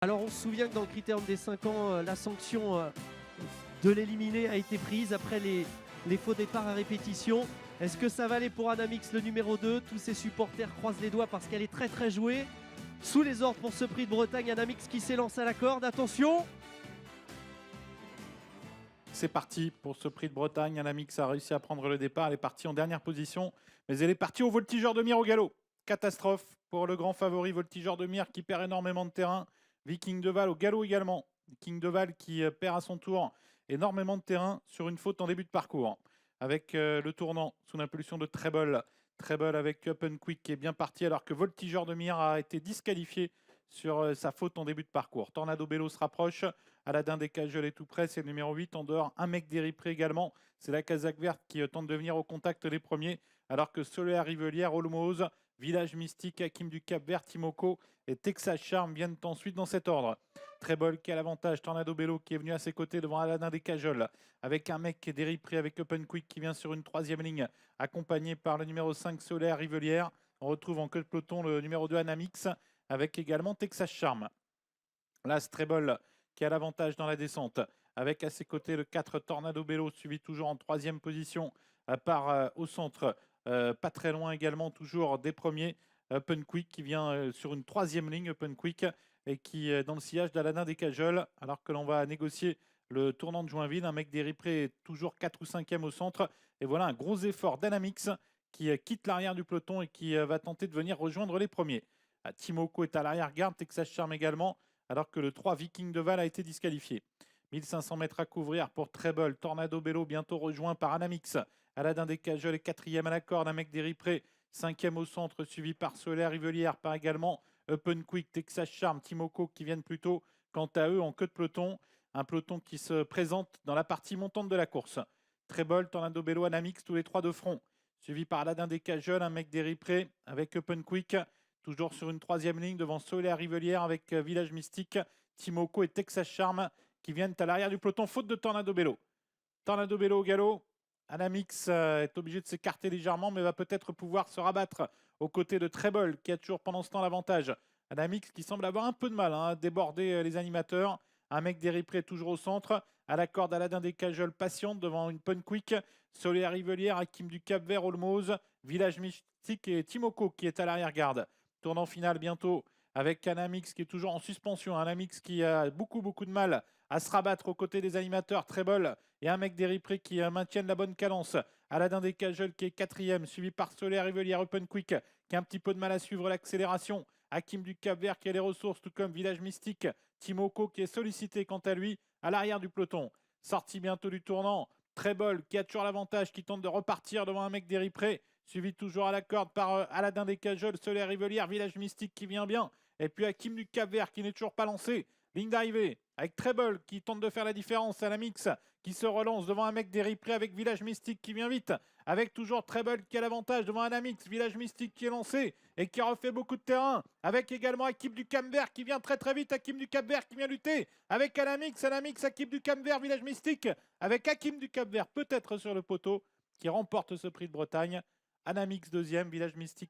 Alors on se souvient que dans le critérium des 5 ans, la sanction de l'éliminer a été prise après les faux départs à répétition. Est-ce que ça va aller pour Anamix le numéro 2? Tous ses supporters croisent les doigts parce qu'elle est très très jouée. Sous les ordres pour ce prix de Bretagne, Anamix qui s'élance à la corde. Attention! C'est parti pour ce prix de Bretagne. Anamix a réussi à prendre le départ. Elle est partie en dernière position, mais elle est partie au voltigeur de Mire au galop. Catastrophe pour le grand favori voltigeur de Mire qui perd énormément de terrain. Viking de Val au galop également. Viking de Val qui perd à son tour énormément de terrain sur une faute en début de parcours. Avec le tournant sous l'impulsion de Treble. Treble avec Up and Quick qui est bien parti alors que voltigeur de Mire a été disqualifié sur sa faute en début de parcours. Tornado Bello se rapproche. Aladin des Cajoles est tout près, c'est le numéro 8. En dehors, un mec d'Éripré également. C'est la Casaque Verte qui tente de venir au contact les premiers. Alors que Solaire Rivelière, Olmose, Village Mystique, Hakim du Cap Vert, Timoko et Texas Charm viennent ensuite dans cet ordre. Trébol qui a l'avantage. Tornado Bello qui est venu à ses côtés devant Aladin des Cajoles. Avec un mec d'Éripré avec Open Quick qui vient sur une troisième ligne. Accompagné par le numéro 5 Solaire Rivelière. On retrouve en queue de peloton le numéro 2 Anamix. Avec également Texas Charm. Là, Strebol qui a l'avantage dans la descente. Avec à ses côtés le 4 Tornado Bello, suivi toujours en troisième position par au centre. Pas très loin également, toujours des premiers. Open Quick qui vient sur une troisième ligne, Open Quick, et qui est dans le sillage d'Aladin des Cajoles, alors que l'on va négocier le tournant de Joinville. Un mec d'Éripré est toujours 4 ou 5e au centre. Et voilà un gros effort d'Anamix qui quitte l'arrière du peloton et qui va tenter de venir rejoindre les premiers. Timoko est à l'arrière-garde, Texas Charm également, alors que le 3 Viking de Val a été disqualifié. 1500 mètres à couvrir pour Treble. Tornado Bello bientôt rejoint par Anamix. Aladin des Cajoles est 4e à la corde, un mec d'Éripré, 5e au centre, suivi par Solaire Rivelière, par également Open Quick, Texas Charm, Timoko qui viennent plutôt, quant à eux, en queue de peloton. Un peloton qui se présente dans la partie montante de la course. Treble, Tornado Bello, Anamix, tous les trois de front. Suivi par Aladin des Cajoles, un mec d'Éripré avec Open Quick. Toujours sur une troisième ligne devant Solaire Rivelière avec Village Mystique, Timoko et Texas Charm qui viennent à l'arrière du peloton. Faute de Tornado Bello. Tornado Bello au galop. Anamix est obligé de s'écarter légèrement mais va peut-être pouvoir se rabattre aux côtés de Treble qui a toujours pendant ce temps l'avantage. Anamix qui semble avoir un peu de mal à déborder les animateurs. Un mec d'Éripré toujours au centre. À la corde, Aladin des Cajoles patiente devant une Pun Quick. Solaire Rivelière, Hakim du Cap Vert, Olmose, Village Mystique et Timoko qui est à l'arrière-garde. Tournant final bientôt avec Anamix qui est toujours en suspension. Anamix qui a beaucoup de mal à se rabattre aux côtés des animateurs. Treble et un mec d'Éripré qui maintiennent la bonne cadence. Aladin des Cajoles qui est 4e, suivi par Solaire Rivelière Open Quick qui a un petit peu de mal à suivre l'accélération. Hakim du Cap Vert qui a les ressources, tout comme Village Mystique. Timoko qui est sollicité quant à lui à l'arrière du peloton. Sorti bientôt du tournant. Treble qui a toujours l'avantage, qui tente de repartir devant un mec d'Éripré. Suivi toujours à la corde par Aladin des Cajoles, Solaire Rivelière, Village Mystique qui vient bien. Et puis Hakim du Cap Vert qui n'est toujours pas lancé. Ligne d'arrivée avec Treble qui tente de faire la différence. Anamix qui se relance devant un mec d'Éripré avec Village Mystique qui vient vite. Avec toujours Treble qui a l'avantage devant Anamix. Village Mystique qui est lancé et qui refait beaucoup de terrain. Avec également Hakim du Cap Vert qui vient très vite. Hakim du Cap Vert qui vient lutter. Avec Anamix, Hakim du Cap Vert, Village Mystique. Avec Hakim du Cap Vert peut-être sur le poteau qui remporte ce prix de Bretagne. Anamix 2e, Village Mystique